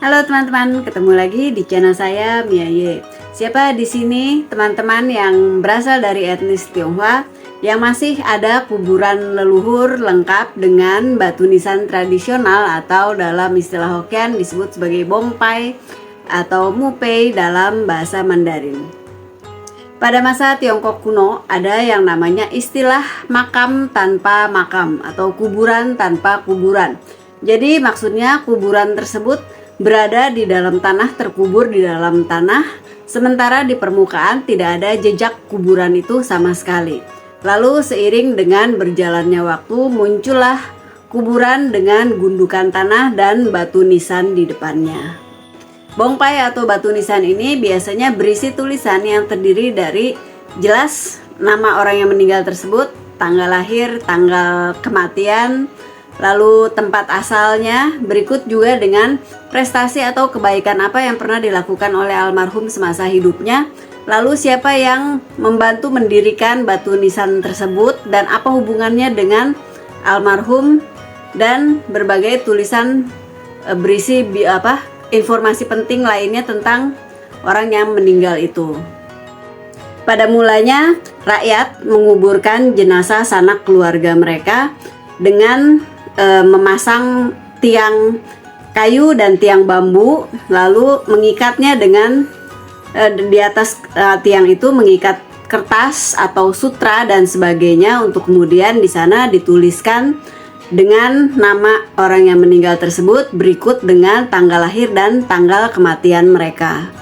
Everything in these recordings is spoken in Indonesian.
Halo teman-teman, ketemu lagi di channel saya Mia Ye. Siapa di sini teman-teman yang berasal dari etnis Tionghoa yang masih ada kuburan leluhur lengkap dengan batu nisan tradisional atau dalam istilah Hokkien disebut sebagai bongpai atau mupei dalam bahasa Mandarin. Pada masa Tiongkok kuno ada yang namanya istilah makam tanpa makam atau kuburan tanpa kuburan. Jadi maksudnya kuburan tersebut berada di dalam tanah, terkubur di dalam tanah, sementara di permukaan tidak ada jejak kuburan itu sama sekali. Lalu seiring dengan berjalannya waktu muncullah kuburan dengan gundukan tanah dan batu nisan di depannya. Bongpai atau batu nisan ini biasanya berisi tulisan yang terdiri dari jelas nama orang yang meninggal tersebut, tanggal lahir, tanggal kematian, lalu tempat asalnya, berikut juga dengan prestasi atau kebaikan apa yang pernah dilakukan oleh almarhum semasa hidupnya, lalu siapa yang membantu mendirikan batu nisan tersebut dan apa hubungannya dengan almarhum, dan berbagai tulisan berisi informasi penting lainnya tentang orang yang meninggal itu. Pada mulanya rakyat menguburkan jenazah sanak keluarga mereka dengan memasang tiang kayu dan tiang bambu, lalu mengikatnya dengan di atas tiang itu mengikat kertas atau sutra dan sebagainya untuk kemudian di sana dituliskan dengan nama orang yang meninggal tersebut berikut dengan tanggal lahir dan tanggal kematian mereka.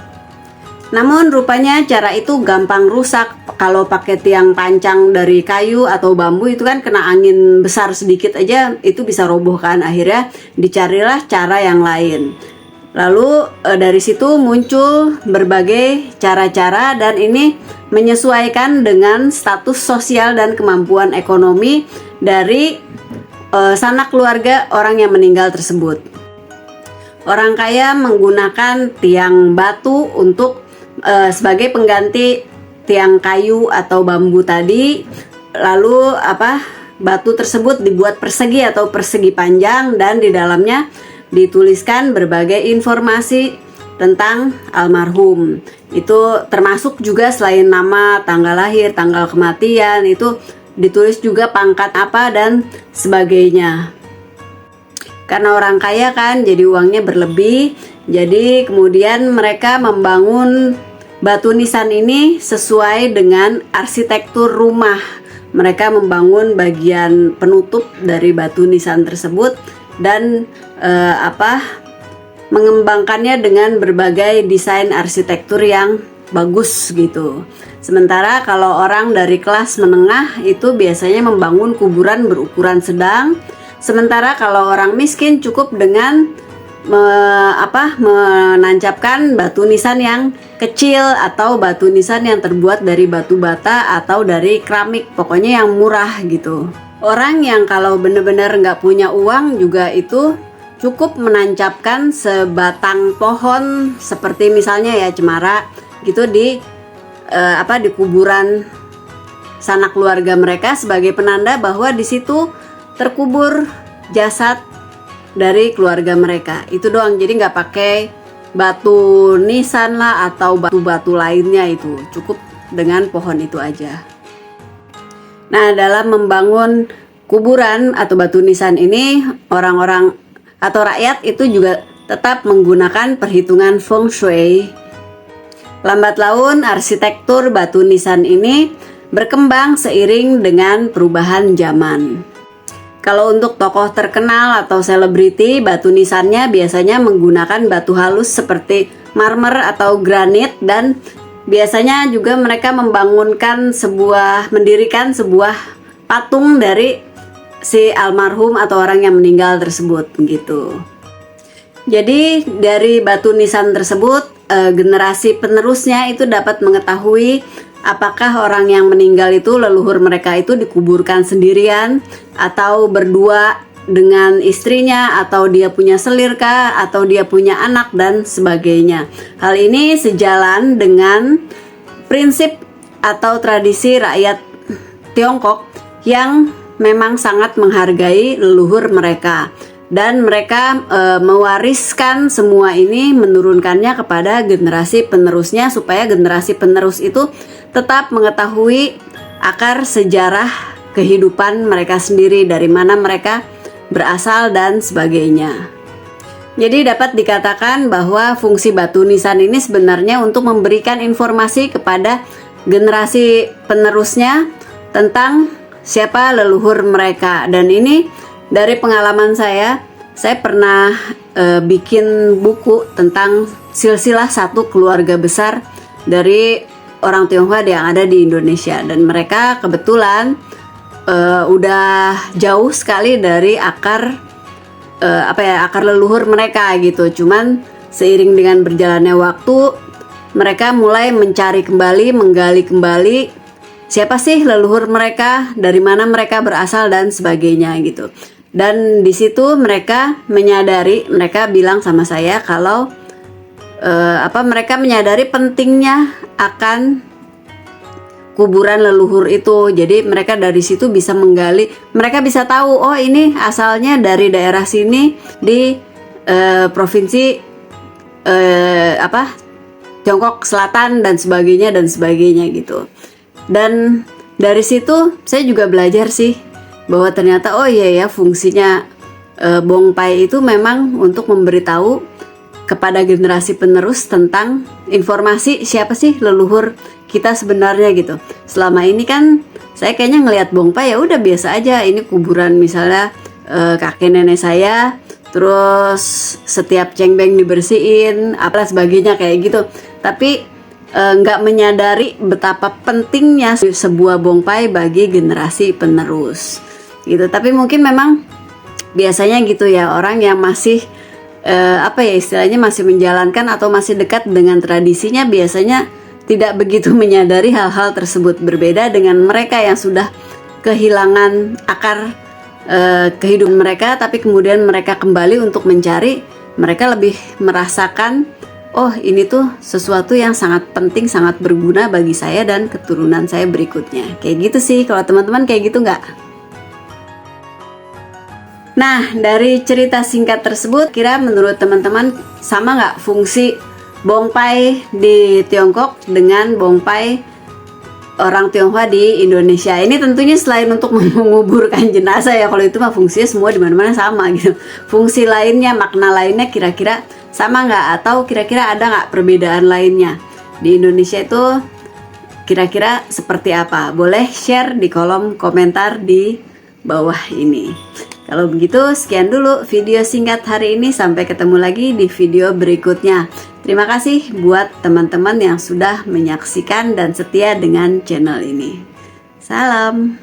Namun rupanya cara itu gampang rusak. Kalau pakai tiang pancang dari kayu atau bambu itu kan kena angin besar sedikit aja itu bisa roboh kan. Akhirnya dicarilah cara yang lain. Lalu dari situ muncul berbagai cara-cara dan ini menyesuaikan dengan status sosial dan kemampuan ekonomi dari sanak keluarga orang yang meninggal tersebut. Orang kaya menggunakan tiang batu untuk sebagai pengganti tiang kayu atau bambu tadi. Lalu batu tersebut dibuat persegi atau persegi panjang dan di dalamnya dituliskan berbagai informasi tentang almarhum. Itu termasuk juga selain nama, tanggal lahir, tanggal kematian, itu ditulis juga pangkat apa dan sebagainya. Karena orang kaya kan jadi uangnya berlebih, jadi kemudian mereka membangun batu nisan ini sesuai dengan arsitektur rumah. Mereka membangun bagian penutup dari batu nisan tersebut dan mengembangkannya dengan berbagai desain arsitektur yang bagus gitu. Sementara kalau orang dari kelas menengah itu biasanya membangun kuburan berukuran sedang. Sementara kalau orang miskin cukup dengan menancapkan batu nisan yang kecil atau batu nisan yang terbuat dari batu bata atau dari keramik, pokoknya yang murah gitu. Orang yang kalau benar-benar nggak punya uang juga itu cukup menancapkan sebatang pohon seperti misalnya ya cemara gitu di kuburan sanak keluarga mereka sebagai penanda bahwa di situ terkubur jasad dari keluarga mereka. Itu doang, jadi nggak pakai batu nisan lah atau batu-batu lainnya, itu cukup dengan pohon itu aja. Nah, dalam membangun kuburan atau batu nisan ini, orang-orang atau rakyat itu juga tetap menggunakan perhitungan feng shui. Lambat laun arsitektur batu nisan ini berkembang seiring dengan perubahan zaman. Kalau untuk tokoh terkenal atau selebriti, batu nisannya biasanya menggunakan batu halus seperti marmer atau granit, dan biasanya juga mereka mendirikan sebuah patung dari si almarhum atau orang yang meninggal tersebut gitu. Jadi dari batu nisan tersebut generasi penerusnya itu dapat mengetahui apakah orang yang meninggal itu leluhur mereka itu dikuburkan sendirian atau berdua dengan istrinya, atau dia punya selirkah, atau dia punya anak dan sebagainya. Hal ini sejalan dengan prinsip atau tradisi rakyat Tiongkok yang memang sangat menghargai leluhur mereka. dan mereka mewariskan semua ini, menurunkannya kepada generasi penerusnya supaya generasi penerus itu tetap mengetahui akar sejarah kehidupan mereka sendiri, dari mana mereka berasal dan sebagainya. Jadi dapat dikatakan bahwa fungsi batu nisan ini sebenarnya untuk memberikan informasi kepada generasi penerusnya tentang siapa leluhur mereka. Dan ini dari pengalaman saya pernah bikin buku tentang silsilah satu keluarga besar dari orang Tionghoa yang ada di Indonesia, dan mereka kebetulan udah jauh sekali dari akar akar leluhur mereka gitu. Cuman seiring dengan berjalannya waktu, mereka mulai mencari kembali, menggali kembali siapa sih leluhur mereka, dari mana mereka berasal dan sebagainya gitu. Dan di situ mereka menyadari, mereka bilang sama saya kalau mereka menyadari pentingnya akan kuburan leluhur itu. Jadi mereka dari situ bisa menggali, mereka bisa tahu, oh ini asalnya dari daerah sini di provinsi Tiongkok Selatan dan sebagainya gitu. Dan dari situ saya juga belajar sih bahwa ternyata oh iya ya, fungsinya bongpai itu memang untuk memberitahu kepada generasi penerus tentang informasi siapa sih leluhur kita sebenarnya gitu. Selama ini kan saya kayaknya ngelihat bongpai ya udah biasa aja, ini kuburan misalnya kakek nenek saya, terus setiap cengbeng dibersihin, apalah sebagainya kayak gitu. Tapi nggak menyadari betapa pentingnya sebuah bongpai bagi generasi penerus gitu. Tapi mungkin memang biasanya gitu ya, orang yang masih istilahnya masih menjalankan atau masih dekat dengan tradisinya biasanya tidak begitu menyadari hal-hal tersebut. Berbeda dengan mereka yang sudah kehilangan akar kehidupan mereka, tapi kemudian mereka kembali untuk mencari, mereka lebih merasakan, oh ini tuh sesuatu yang sangat penting, sangat berguna bagi saya dan keturunan saya berikutnya. Kayak gitu sih, kalau teman-teman kayak gitu nggak? Nah, dari cerita singkat tersebut, kira menurut teman-teman sama nggak fungsi bongpai di Tiongkok dengan bongpai orang Tionghoa di Indonesia? Ini tentunya selain untuk menguburkan jenazah ya, kalau itu mah fungsinya semua di mana-mana sama gitu. Fungsi lainnya, makna lainnya kira-kira sama nggak? Atau kira-kira ada nggak perbedaan lainnya? Di Indonesia itu kira-kira seperti apa? Boleh share di kolom komentar di bawah ini. Kalau begitu, sekian dulu video singkat hari ini. Sampai ketemu lagi di video berikutnya. Terima kasih buat teman-teman yang sudah menyaksikan dan setia dengan channel ini. Salam.